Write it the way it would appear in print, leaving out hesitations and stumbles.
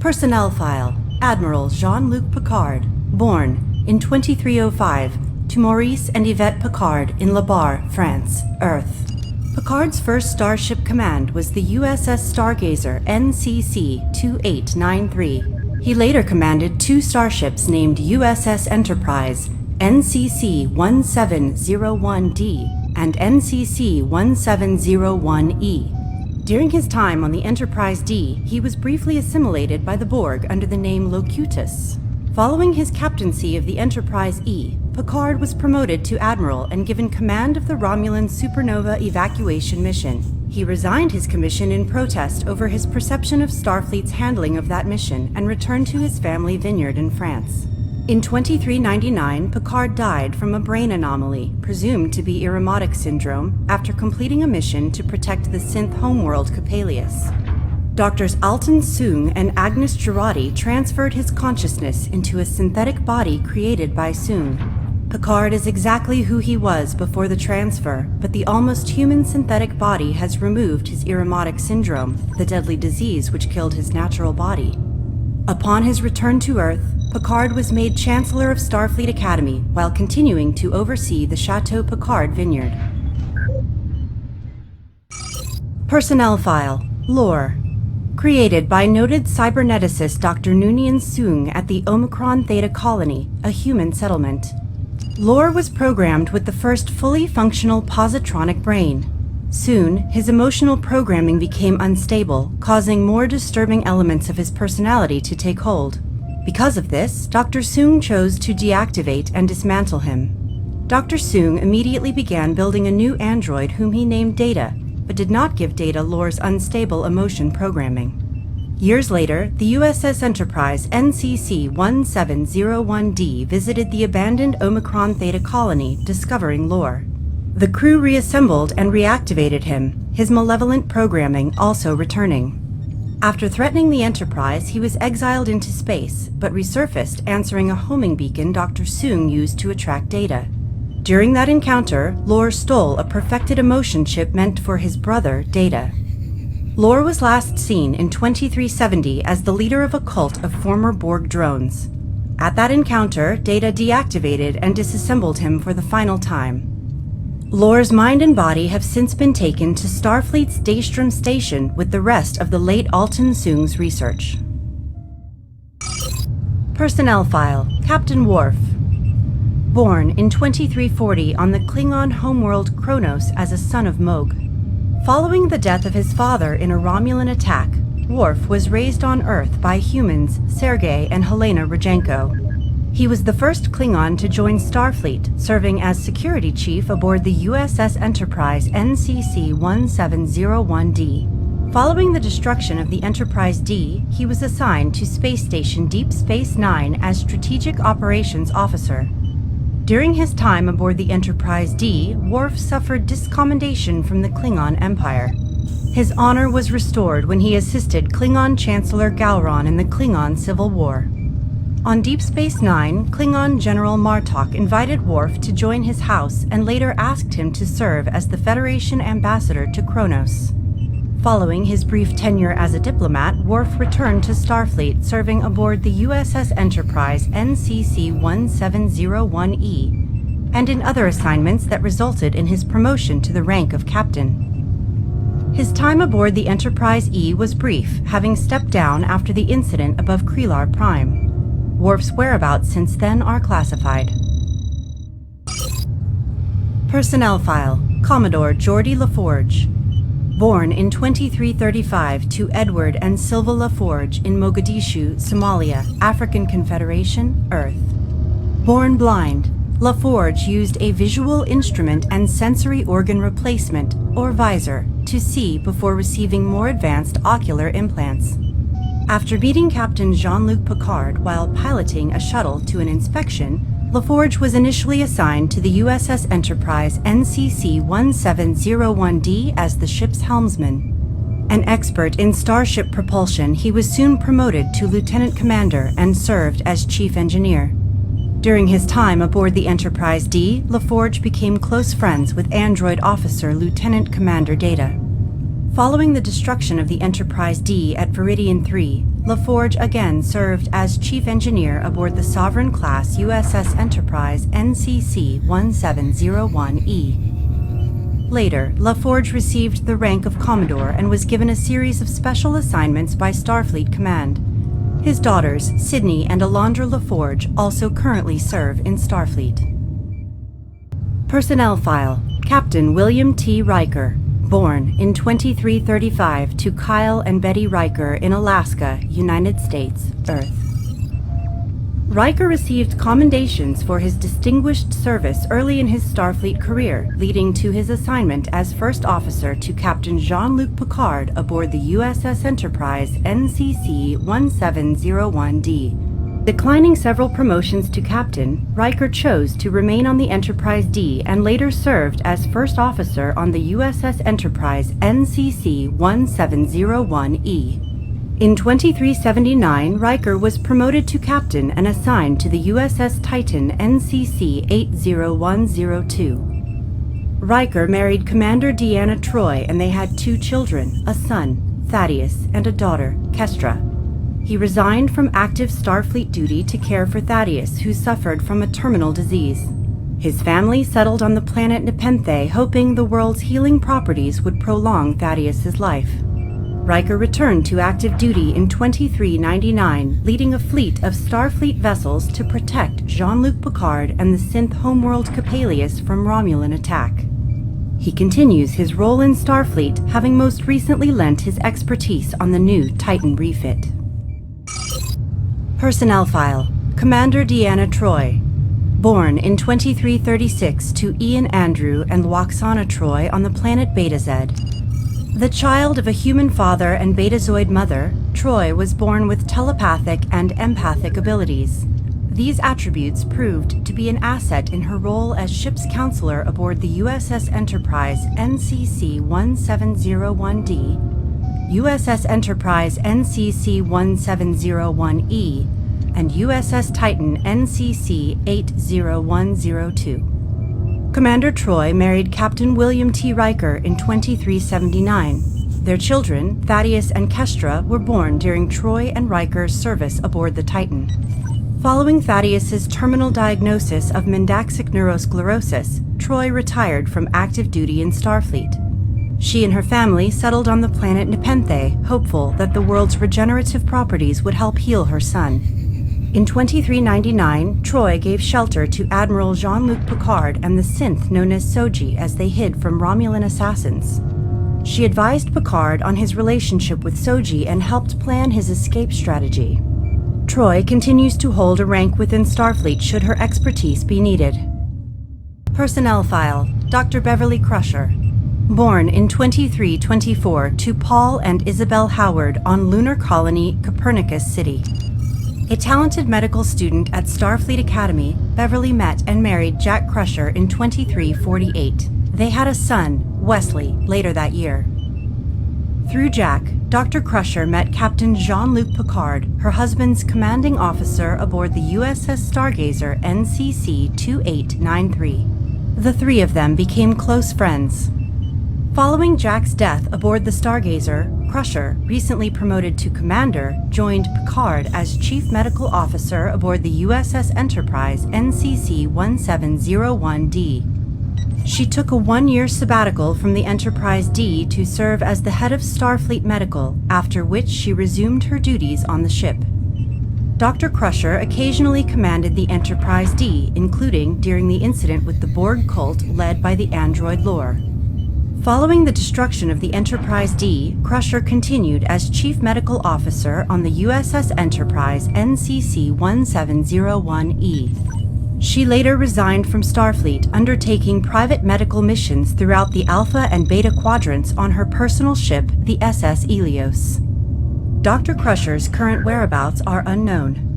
Personnel file. Admiral Jean-Luc Picard, born in 2305 to Maurice and Yvette Picard in Le Bar, France, Earth. Picard's first starship command was the USS Stargazer NCC-2893. He later commanded two starships named USS Enterprise NCC-1701D and NCC-1701E. During his time on the Enterprise D, he was briefly assimilated by the Borg under the name Locutus. Following his captaincy of the Enterprise E, Picard was promoted to Admiral and given command of the Romulan supernova evacuation mission. He resigned his commission in protest over his perception of Starfleet's handling of that mission and returned to his family vineyard in France. In 2399, Picard died from a brain anomaly, presumed to be Irumodic syndrome, after completing a mission to protect the synth homeworld Coppelius. Doctors Alton Soong and Agnes Geordi transferred his consciousness into a synthetic body created by Soong. Picard is exactly who he was before the transfer, but the almost human synthetic body has removed his Irumodic syndrome, the deadly disease which killed his natural body. Upon his return to Earth, Picard was made Chancellor of Starfleet Academy while continuing to oversee the Chateau Picard vineyard. Personnel file. Lore. Created by noted cyberneticist Dr. Noonien Soong at the Omicron Theta Colony, a human settlement. Lore was programmed with the first fully functional positronic brain. Soon, his emotional programming became unstable, causing more disturbing elements of his personality to take hold. Because of this, Dr. Soong chose to deactivate and dismantle him. Dr. Soong immediately began building a new android whom he named Data, but did not give Data Lore's unstable emotion programming. Years later, the USS Enterprise NCC-1701D visited the abandoned Omicron Theta colony, discovering Lore. The crew reassembled and reactivated him, his malevolent programming also returning. After threatening the Enterprise, he was exiled into space, but resurfaced answering a homing beacon Dr. Soong used to attract Data. During that encounter, Lore stole a perfected emotion chip meant for his brother, Data. Lore was last seen in 2370 as the leader of a cult of former Borg drones. At that encounter, Data deactivated and disassembled him for the final time. Lore's mind and body have since been taken to Starfleet's Daystrom station with the rest of the late Alton Soong's research. Personnel file. Captain Worf. Born in 2340 on the Klingon homeworld Kronos as a son of Mogh. Following the death of his father in a Romulan attack, Worf was raised on Earth by humans Sergei and Helena Rodchenko. He was the first Klingon to join Starfleet, serving as security chief aboard the USS Enterprise NCC-1701D. Following the destruction of the Enterprise D, he was assigned to Space Station Deep Space Nine as Strategic Operations Officer. During his time aboard the Enterprise D, Worf suffered discommendation from the Klingon Empire. His honor was restored when he assisted Klingon Chancellor Gowron in the Klingon Civil War. On Deep Space Nine, Klingon General Martok invited Worf to join his house and later asked him to serve as the Federation ambassador to Kronos. Following his brief tenure as a diplomat, Worf returned to Starfleet, serving aboard the USS Enterprise NCC-1701E, and in other assignments that resulted in his promotion to the rank of captain. His time aboard the Enterprise E was brief, having stepped down after the incident above Krelar Prime. Worf's whereabouts since then are classified. Personnel file. Commodore Geordi LaForge. Born in 2335 to Edward and Sylva LaForge in Mogadishu, Somalia, African Confederation, Earth. Born blind, LaForge used a visual instrument and sensory organ replacement, or visor, to see before receiving more advanced ocular implants. After meeting Captain Jean-Luc Picard while piloting a shuttle to an inspection, LaForge was initially assigned to the USS Enterprise NCC-1701D as the ship's helmsman. An expert in starship propulsion, he was soon promoted to lieutenant commander and served as chief engineer. During his time aboard the Enterprise D, LaForge became close friends with android officer Lieutenant Commander Data. Following the destruction of the Enterprise D at Viridian 3, LaForge again served as chief engineer aboard the Sovereign-class USS Enterprise NCC-1701E. Later, LaForge received the rank of Commodore and was given a series of special assignments by Starfleet Command. His daughters, Sydney and Alondra LaForge, also currently serve in Starfleet. Personnel File: Captain William T. Riker, born in 2335 to Kyle and Betty Riker in Alaska, United States, Earth. Riker received commendations for his distinguished service early in his Starfleet career, leading to his assignment as first officer to Captain Jean-Luc Picard aboard the USS Enterprise NCC-1701D. Declining several promotions to captain, Riker chose to remain on the Enterprise D and later served as first officer on the USS Enterprise NCC-1701E. In 2379, Riker was promoted to captain and assigned to the USS Titan NCC-80102. Riker married Commander Deanna Troi and they had 2 children, a son, Thaddeus, and a daughter, Kestra. He resigned from active Starfleet duty to care for Thaddeus, who suffered from a terminal disease. His family settled on the planet Nepenthe, hoping the world's healing properties would prolong Thaddeus's life. Riker returned to active duty in 2399, leading a fleet of Starfleet vessels to protect Jean-Luc Picard and the synth homeworld Coppelius from Romulan attack. He continues his role in Starfleet, having most recently lent his expertise on the new Titan refit. Personnel File: Commander Deanna Troi, born in 2336 to Ian Andrew and Lwaxana Troi on the planet Beta Z. The child of a human father and Betazoid mother, Troi was born with telepathic and empathic abilities. These attributes proved to be an asset in her role as ship's counselor aboard the USS Enterprise NCC-1701D, USS Enterprise NCC-1701E, and USS Titan NCC-80102. Commander Troi married Captain William T. Riker in 2379. Their children, Thaddeus and Kestra, were born during Troi and Riker's service aboard the Titan. Following Thaddeus's terminal diagnosis of mendaxic neurosclerosis, Troi retired from active duty in Starfleet. She and her family settled on the planet Nepenthe, hopeful that the world's regenerative properties would help heal her son. In 2399, Troi gave shelter to Admiral Jean-Luc Picard and the synth known as Soji as they hid from Romulan assassins. She advised Picard on his relationship with Soji and helped plan his escape strategy. Troi continues to hold a rank within Starfleet should her expertise be needed. Personnel File: Dr. Beverly Crusher, born in 2324 to Paul and Isabel Howard on lunar colony Copernicus City. A talented medical student at Starfleet Academy, Beverly met and married Jack Crusher in 2348. They had a son, Wesley, later that year. Through Jack, Dr. Crusher met Captain Jean-Luc Picard, her husband's commanding officer aboard the USS Stargazer NCC-2893. The 3 of them became close friends. Following Jack's death aboard the Stargazer, Crusher, recently promoted to commander, joined Picard as chief medical officer aboard the USS Enterprise NCC-1701D. She took a 1-year sabbatical from the Enterprise D to serve as the head of Starfleet Medical, after which she resumed her duties on the ship. Dr. Crusher occasionally commanded the Enterprise D, including during the incident with the Borg cult led by the android Lore. Following the destruction of the Enterprise D, Crusher continued as Chief Medical Officer on the USS Enterprise NCC-1701E. She later resigned from Starfleet, undertaking private medical missions throughout the Alpha and Beta quadrants on her personal ship, the SS Ilios. Dr. Crusher's current whereabouts are unknown.